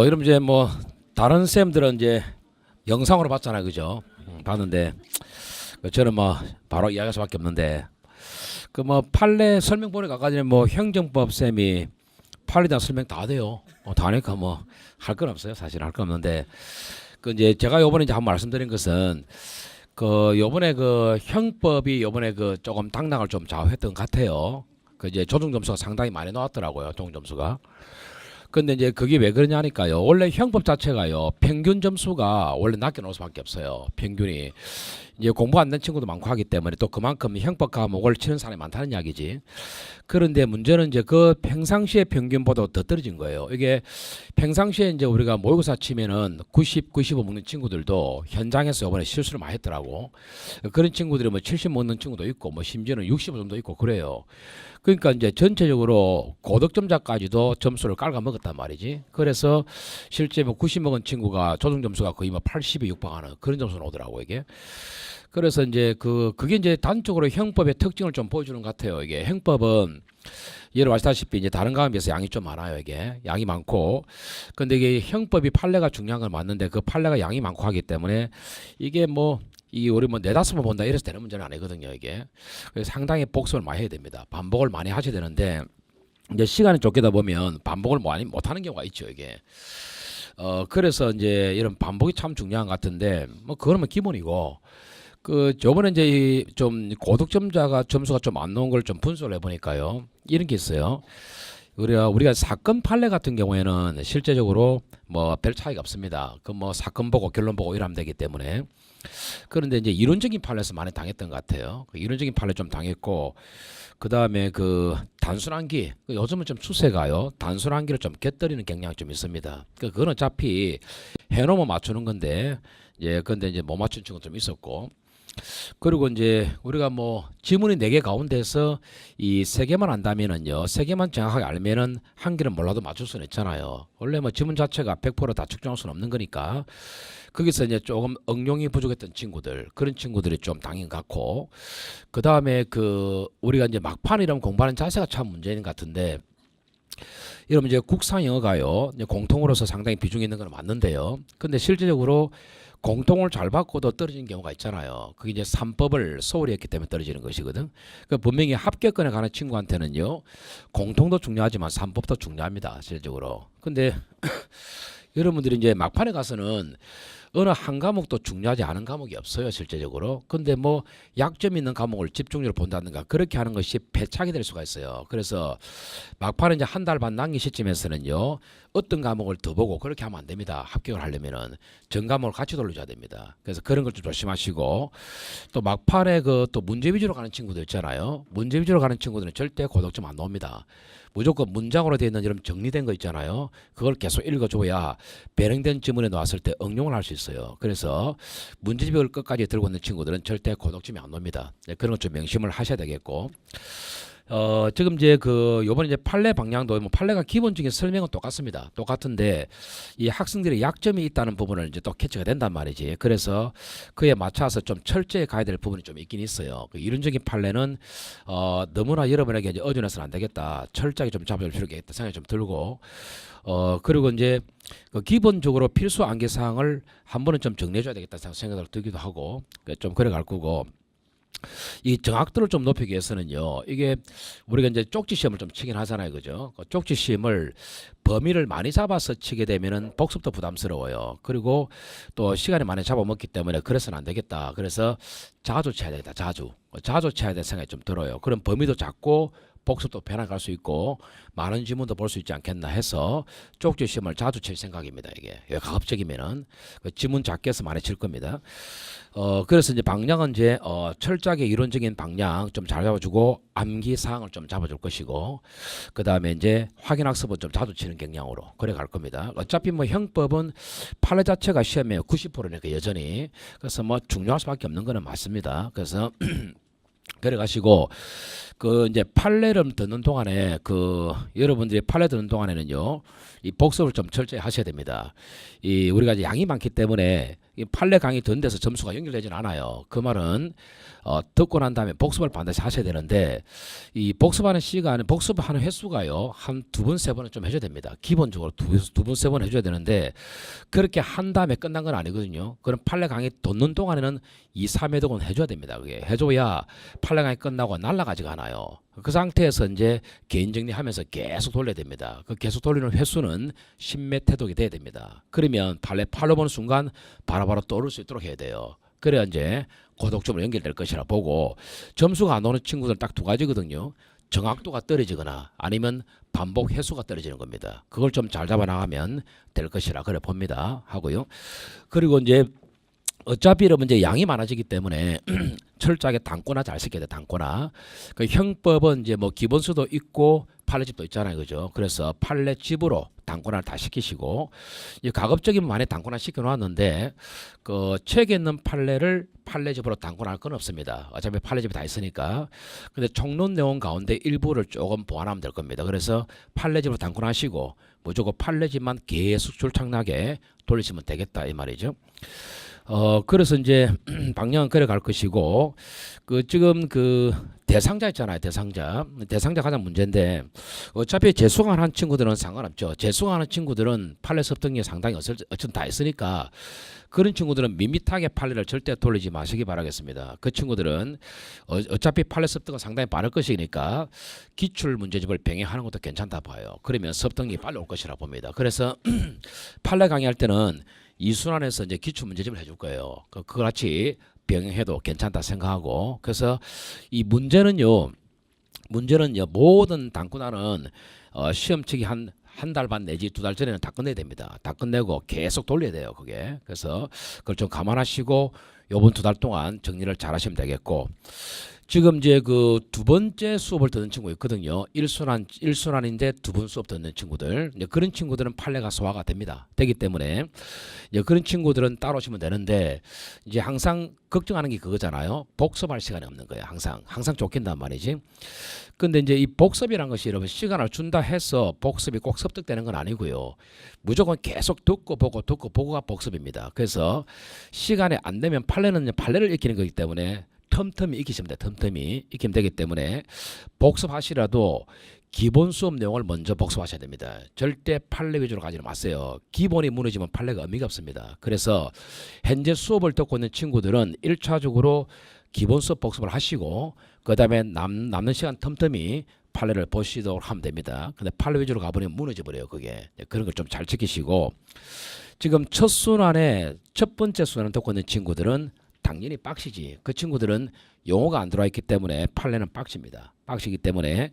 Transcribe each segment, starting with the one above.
이러면 이제 뭐 다른 쌤들은 이제 영상으로 봤잖아요, 그죠? 봤는데 저는 뭐 바로 이야기할 수밖에 없는데 그 뭐 판례 설명 보니까 아까 전에 뭐 행정법 쌤이 판례에 대한 설명 다 돼요. 다 하니까 뭐 할 건 없어요, 사실 할 건 없는데 그 이제 제가 요번에 이제 한번 말씀드린 것은 그 요번에 그 형법이 요번에 그 조금 당락을 좀 좌우했던 것 같아요. 그 이제 조정 점수가 상당히 많이 나왔더라고요, 조정 점수가. 근데 이제 그게 왜 그러냐니까요. 원래 형법 자체가요, 평균 점수가 원래 낮게 나올 수밖에 없어요. 평균이. 이제 공부 안 된 친구도 많고 하기 때문에 또 그만큼 형법 과목을 치는 사람이 많다는 이야기지. 그런데 문제는 이제 그 평상시의 평균보다 더 떨어진 거예요. 이게 평상시에 이제 우리가 모의고사 치면은 90, 95 먹는 친구들도 현장에서 이번에 실수를 많이 했더라고. 그런 친구들이 뭐 70 먹는 친구도 있고 뭐 심지어는 65 정도 있고 그래요. 그러니까 이제 전체적으로 고득점자까지도 점수를 깔아 먹었단 말이지. 그래서 실제 뭐 90 먹은 친구가 조정 점수가 거의 뭐 80에 육박하는 그런 점수가 오더라고 이게. 그래서 이제 그게 이제 단적으로 형법의 특징을 좀 보여주는 것 같아요. 이게 형법은 예를 아시다시피 이제 다른 과목에 비해서 양이 좀 많아요. 이게 양이 많고, 근데 이게 형법이 판례가 중요한 건 맞는데 그 판례가 양이 많고 하기 때문에 이게 뭐 이 우리 뭐 네다섯 번 본다 이래서 되는 문제는 아니거든요. 이게 그래서 상당히 복습을 많이 해야 됩니다. 반복을 많이 하셔야 되는데 이제 시간이 쫓기다 보면 반복을 많이 못하는 경우가 있죠. 이게 그래서 이제 이런 반복이 참 중요한 것 같은데 뭐 그거는 뭐 기본이고. 그 저번에 이제 좀 고득점자가 점수가 좀 안 나온 걸 좀 분석을 해보니까요, 이런 게 있어요. 우리가 사건 판례 같은 경우에는 실제적으로 뭐 별 차이가 없습니다. 그 뭐 사건 보고 결론 보고 이러면 되기 때문에. 그런데 이제 이론적인 판례에서 많이 당했던 것 같아요. 그 이론적인 판례 좀 당했고, 그 다음에 그 단순한기, 요즘은 좀 추세가요, 단순한기를 좀 곁들이는 경향이 좀 있습니다. 그건 어차피 해놓으면 맞추는 건데, 근데 이제 못 맞춘 친구도 좀 있었고. 그리고 이제 우리가 뭐 지문이 4개 가운데서 이 3개만 안다면은요, 3개만 정확하게 알면은 한 개는 몰라도 맞출 수는 있잖아요. 원래 뭐 지문 자체가 100%다 측정할 수는 없는 거니까. 거기서 이제 조금 응용이 부족했던 친구들, 그런 친구들이 좀 당연 같고, 그 다음에 그 우리가 이제 막판이라면 공부하는 자세가 참 문제인 것 같은데, 이러면 이제 국산 영어가요, 이제 공통으로서 상당히 비중이 있는 건 맞는데요. 근데 실질적으로 공통을 잘 받고도 떨어지는 경우가 있잖아요. 그게 이제 3법을 소홀히 했기 때문에 떨어지는 것이거든. 그 분명히 합격권에 가는 친구한테는요, 공통도 중요하지만 3법도 중요합니다, 실질적으로. 근데 여러분들이 이제 막판에 가서는 어느 한 과목도 중요하지 않은 과목이 없어요, 실제적으로. 근데 뭐 약점 있는 과목을 집중적으로 본다든가 그렇게 하는 것이 패착이 될 수가 있어요. 그래서 막판에 이제 한 달 반 남긴 시점에서는요, 어떤 과목을 더 보고 그렇게 하면 안 됩니다. 합격을 하려면은 전 과목을 같이 돌려줘야 됩니다. 그래서 그런 걸 좀 조심하시고, 또 막판에 그 또 문제 위주로 가는 친구들 있잖아요. 문제 위주로 가는 친구들은 절대 고득점 안 나옵니다. 무조건 문장으로 되어 있는 이런 정리된 거 있잖아요. 그걸 계속 읽어줘야 배령된 지문에 나왔을 때 응용을 할 수 있어요. 그래서 문제집을 끝까지 들고 있는 친구들은 절대 고득점이 안 옵니다. 그런 것 좀 명심을 하셔야 되겠고. 지금 이제 그 요번에 이제 판례 방향도 뭐 판례가 기본적인 설명은 똑같습니다. 똑같은데 이 학생들의 약점이 있다는 부분을 이제 또 캐치가 된단 말이지. 그래서 그에 맞춰서 좀 철저히 가야 될 부분이 좀 있긴 있어요. 그 이론적인 판례는 너무나 여러분에게 이제 의존해서는 안 되겠다, 철저하게 좀 잡아줄 필요가 있다 생각이 좀 들고, 그리고 이제 그 기본적으로 필수 암기 사항을 한 번은 좀 정리해줘야 되겠다 생각이 들기도 하고, 좀 그래 갈 거고. 이 정확도를 좀 높이기 위해서는요, 이게 우리가 이제 쪽지 시험을 좀 치긴 하잖아요, 그죠? 그 쪽지 시험을 범위를 많이 잡아서 치게 되면은 복습도 부담스러워요. 그리고 또 시간이 많이 잡아먹기 때문에 그래서는 안 되겠다. 그래서 자주 쳐야 되겠다, 자주 쳐야 될 생각이 좀 들어요. 그럼 범위도 작고 복습도 변화갈 수 있고 많은 지문도 볼 수 있지 않겠나 해서 쪽지 시험을 자주 칠 생각입니다. 이게 가급적이면은 그 지문 작게 해서 많이 칠 겁니다. 그래서 이제 방향은 이제 철저하게 이론적인 방향 좀 잘 잡아주고 암기 사항을 좀 잡아줄 것이고, 그 다음에 이제 확인 학습은 좀 자주 치는 경향으로 그래 갈 겁니다. 어차피 뭐 형법은 판례 자체가 시험에 90%니까 여전히, 그래서 뭐 중요할 수밖에 없는 거는 맞습니다. 그래서 그래 가시고, 그 이제 판례를 듣는 동안에 그 여러분들이 판례 듣는 동안에는요, 이 복습을 좀 철저히 하셔야 됩니다. 이 우리가 이제 양이 많기 때문에 이 판례 강의 듣는 데서 점수가 연결되지는 않아요. 그 말은 듣고 난 다음에 복습을 반드시 하셔야 되는데 이 복습하는 시간은 복습하는 횟수가요 한 두 번 세 번은 좀 해줘야 됩니다. 기본적으로 두 번 세 번 해줘야 되는데 그렇게 한 다음에 끝난 건 아니거든요. 그럼 판례 강의 듣는 동안에는 2, 3회 동안 해줘야 됩니다. 그게 해줘야 판례 강의 끝나고 날아가지가 않아요. 그 상태에서 이제 개인 정리하면서 계속 돌려야 됩니다. 그 계속 돌리는 횟수는 10매 태독이 돼야 됩니다. 그러면 판례 팔로 보는 순간 바로바로 떠오를 수 있도록 해야 돼요. 그래야 이제 고독점으로 연결될 것이라 보고 점수가 안 오는 친구들은 딱 두 가지거든요. 정확도가 떨어지거나 아니면 반복 횟수가 떨어지는 겁니다. 그걸 좀 잘 잡아 나가면 될 것이라 그래 봅니다. 하고요. 그리고 이제 어차피 여러분 이제 양이 많아지기 때문에 철저하게 단권화 잘 시켜야 돼. 단권화. 그 형법은 이제 뭐 기본수도 있고 판례집도 있잖아요. 그죠? 그래서 판례집으로 단권화를 다 시키시고 이 가급적이면 많이 단권화 시켜 놓았는데 그 책에 있는 판례를 판례집으로 단권화할 건 없습니다. 어차피 판례집이 다 있으니까. 근데 총론 내용 가운데 일부를 조금 보완하면 될 겁니다. 그래서 판례집으로 단권화하시고 무조건 판례집만 계속 출창나게 돌리시면 되겠다 이 말이죠. 그래서 이제 방향은 그래 갈 것이고 그 지금 그 대상자 있잖아요. 대상자 가장 문제인데 어차피 재수강을 한 친구들은 상관없죠. 재수강하는 친구들은 판례 습득이 상당히 어쨌든 다 있으니까 그런 친구들은 밋밋하게 판례를 절대 돌리지 마시기 바라겠습니다. 그 친구들은 어차피 판례 습득은 상당히 빠를 것이니까 기출 문제집을 병행하는 것도 괜찮다 봐요. 그러면 습득이 빨리 올 것이라 봅니다. 그래서 판례 강의할 때는 이 순환에서 이제 기출 문제집을 해줄 거예요. 그거 같이 병행해도 괜찮다 생각하고 그래서 이 문제는요 모든 단권화는 시험 치기 한 달 반 내지 두 달 전에는 다 끝내야 됩니다. 다 끝내고 계속 돌려야 돼요. 그게 그래서 그걸 좀 감안하시고 요번 두 달 동안 정리를 잘 하시면 되겠고 지금 이제 그 두 번째 수업을 듣는 친구 있거든요. 1순환인데 두 번 수업 듣는 친구들. 이제 그런 친구들은 판례가 소화가 됩니다. 되기 때문에 이제 그런 친구들은 따로 오시면 되는데 이제 항상 걱정하는 게 그거잖아요. 복습할 시간이 없는 거예요. 항상 쫓긴단 말이지. 근데 이제 이 복습이란 것이 여러분 시간을 준다 해서 복습이 꼭 습득되는 건 아니고요. 무조건 계속 듣고 보고가 복습입니다. 그래서 시간이 안 되면 판례를 익히는 거기 때문에 틈틈이 익히시면 돼요. 틈틈이 익히면 되기 때문에 복습하시라도 기본 수업 내용을 먼저 복습하셔야 됩니다. 절대 판례 위주로 가지는 마세요. 기본이 무너지면 판례가 의미가 없습니다. 그래서 현재 수업을 듣고 있는 친구들은 1차적으로 기본 수업 복습을 하시고 그 다음에 남는 시간 틈틈이 판례를 보시도록 하면 됩니다. 근데 판례 위주로 가버리면 무너져 버려요. 그게 그런 걸 좀 잘 지키시고 지금 첫 번째 순환을 듣고 있는 친구들은 당연히 빡시지. 그 친구들은 용어가 안 들어와 있기 때문에 판례는 빡십니다. 빡시기 때문에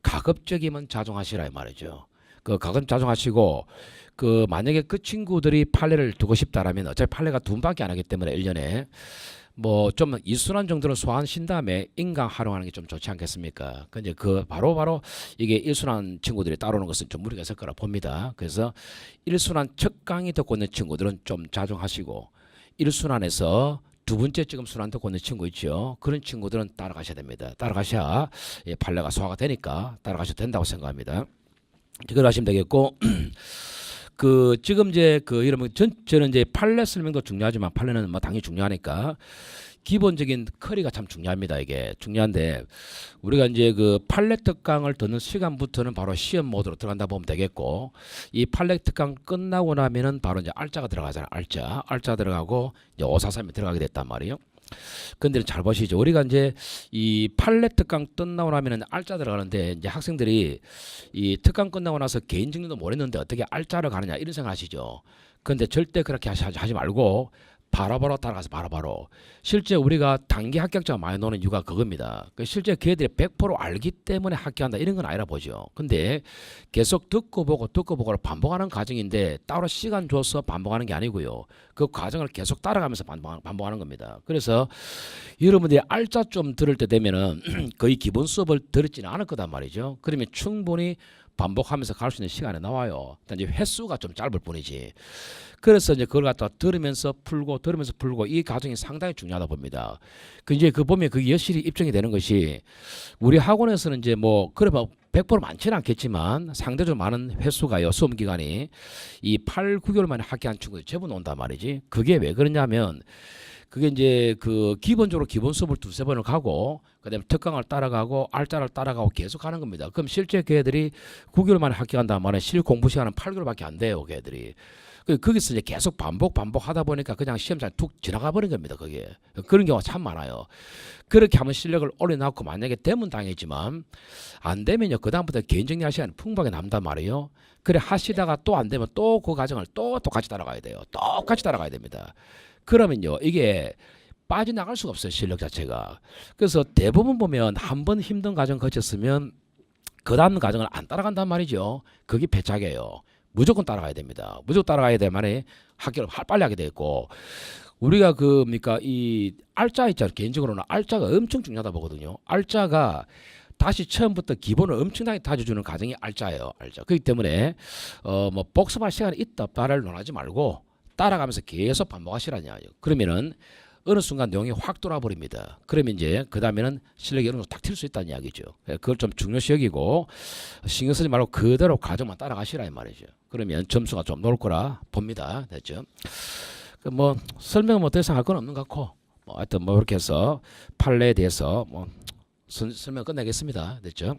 가급적이면 자중하시라 이 말이죠. 그 가급 자중하시고 그 만약에 그 친구들이 판례를 두고 싶다라면 어차피 판례가 두 번밖에 안 하기 때문에 1년에 뭐 좀 이순환 정도는 소화하신 다음에 인강 활용하는 게 좀 좋지 않겠습니까? 근데 그 바로 이게 일순환 친구들이 따라오는 것은 좀 무리가 있을 거라 봅니다. 그래서 일순환 첫 강의 듣고 있는 친구들은 좀 자중하시고 일순환에서 두 번째 지금 순환 듣고 있는 친구 있죠. 그런 친구들은 따라가셔야 됩니다. 따라가셔야 판례가 소화가 되니까 따라가셔도 된다고 생각합니다. 그걸 하시면 되겠고 그 지금 이제 그 이러면 저는 이제 판례 설명도 중요하지만 판례는 뭐 당연히 중요하니까 기본적인 커리가 참 중요합니다. 이게 중요한데 우리가 이제 그 판례 특강을 듣는 시간부터는 바로 시험 모드로 들어간다 보면 되겠고 이 판례 특강 끝나고 나면은 바로 이제 알짜가 들어가잖아요. 알짜 들어가고 이제 543이 들어가게 됐단 말이에요. 근데 잘 보시죠. 우리가 이제 이 판례 특강 끝나고 나면은 알짜 들어가는데 이제 학생들이 이 특강 끝나고 나서 개인 정리도 못했는데 어떻게 알짜를 가느냐 이런 생각하시죠. 근데 절대 그렇게 하지 말고 바로바로 따라가서 바로바로 실제 우리가 단기 합격자가 많이 노는 이유가 그겁니다. 실제 걔들이 100% 알기 때문에 합격한다 이런 건 아니라 보죠. 근데 계속 듣고 보고를 반복하는 과정인데 따로 시간 줘서 반복하는 게 아니고요. 그 과정을 계속 따라가면서 반복하는 겁니다. 그래서 여러분들이 알짜 좀 들을 때 되면은 거의 기본 수업을 들었지는 않을 거단 말이죠. 그러면 충분히 반복하면서 갈 수 있는 시간이 나와요. 근데 이제 횟수가 좀 짧을 뿐이지. 그래서 이제 그걸 갖다 들으면서 풀고 이 과정이 상당히 중요하다 봅니다. 그 이제 그 보면 그 여실히 입증이 되는 것이 우리 학원에서는 이제 뭐 그래 봐 100% 많지는 않겠지만 상대적으로 많은 횟수가요. 수험 기간이 이 8, 9개월 만에 합격한 친구들이 제법 온단 말이지. 그게 왜 그러냐면 그게 이제 그 기본적으로 기본 수업을 두세 번을 가고 그다음에 특강을 따라가고 알짜를 따라가고 계속 하는 겁니다. 그럼 실제 걔들이 9개월 만에 합격한다는 말은 실 공부 시간은 8개월밖에 안 돼요, 걔들이. 거기서 이제 계속 반복하다 보니까 그냥 시험장 툭 지나가 버린 겁니다. 그게 그런 경우가 참 많아요. 그렇게 하면 실력을 올려놓고 만약에 되면 당했지만 안 되면요 그 다음부터 개인 정리할 시간이 풍부하게 남단 말이에요. 그래 하시다가 또 안 되면 또 그 과정을 또 똑같이 따라가야 돼요. 똑같이 따라가야 됩니다. 그러면요 이게 빠져나갈 수가 없어요 실력 자체가. 그래서 대부분 보면 한 번 힘든 과정 거쳤으면 그 다음 과정을 안 따라간단 말이죠. 그게 패착이에요. 무조건 따라가야 됩니다. 무조건 따라가야 될 만에 학교를 빨리 하게 되고 우리가 그 뭡니까 이 알짜 있잖아요. 개인적으로는 알짜가 엄청 중요하다 보거든요. 알짜가 다시 처음부터 기본을 엄청나게 다져주는 과정이 알짜예요. 알짜. 그렇기 때문에 뭐 복습할 시간이 있다 없다를 논하지 말고 따라가면서 계속 반복하시라냐. 그러면은 어느 순간 내용이 확 돌아버립니다. 그러면 이제 그 다음에는 실력이 어느 정도 딱 튈 수 있다는 이야기죠. 그걸 좀 중요시 여기고 신경 쓰지 말고 그대로 과정만 따라가시라 이 말이죠. 그러면 점수가 좀 나올 거라 봅니다. 됐죠? 뭐 설명은 뭐 더 이상 할 건 없는 것 같고 뭐 하여튼 뭐 이렇게 해서 판례에 대해서 뭐 설명 끝내겠습니다. 됐죠?